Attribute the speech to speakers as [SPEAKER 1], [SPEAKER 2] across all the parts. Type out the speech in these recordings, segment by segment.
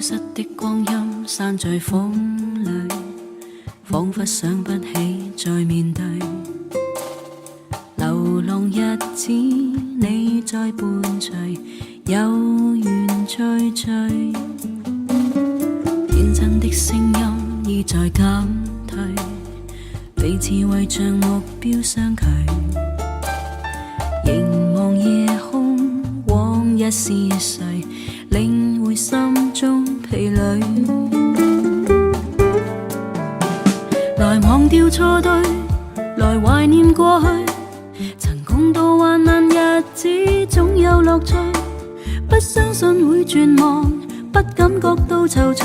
[SPEAKER 1] 失的光陰散在風裏，彷彿想不起再面對。流浪日子你在伴隨，有緣聚聚。天真的聲音已在減退，彼此為像目標相距。凝望夜空，往日是誰領會心中疲累？來忘掉錯對，來懷念過去。曾共度患難日子，總有樂趣。不相信會絕望，不感覺到躊躇。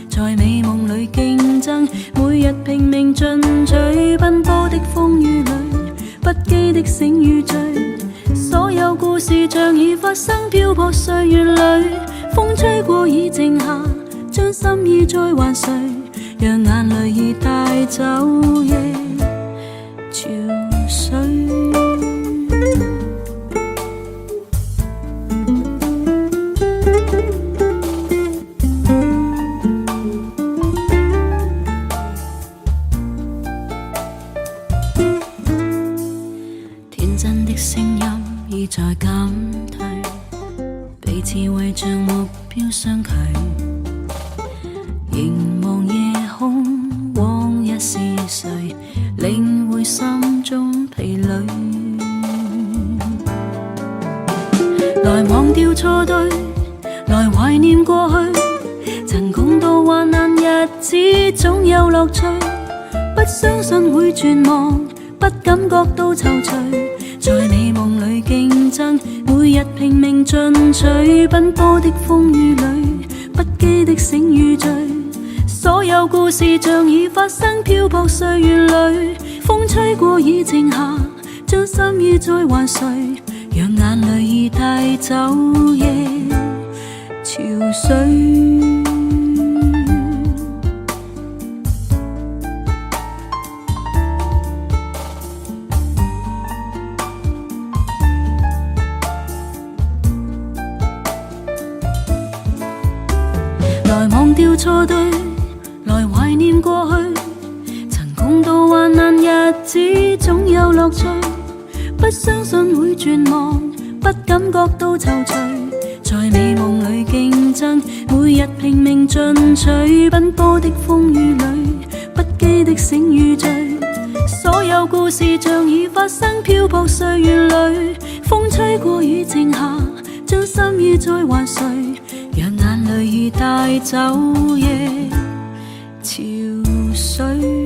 [SPEAKER 1] 在美夢裏競爭，每日拼命進取。奔波的風雨裏，不羈的醒與醉。所有故事像已發生，漂泊歲月裏。風吹過已靜下，將心意再還誰？讓眼淚已帶走夜潮水。天真的聲音已在減退，彼此為像目標相距。凝望夜空，往日是誰領會心中疲累？來忘掉錯對，來懷念過去。曾共度患難日子，總有樂趣。不相信會絕望，不感覺到躊躇。在美夢裏競爭，每日拼命進取。奔波的風雨裏，不羈的醒與醉。所有故事像已發生，漂泊歲月裏。風吹過已靜下，將心意再還誰？讓眼淚已帶走夜潮水。來忘掉錯對，來懷念過去。曾共度患難日子，總有樂趣。不相信會絕望，不感覺到躊躇。在美夢裏競爭，每日拼命進取。奔波的風雨裏，不羈的醒與醉。所有故事像已發生，漂泊歲月裏。風吹過已靜下，將心意再還誰？讓眼淚已帶走夜潮水。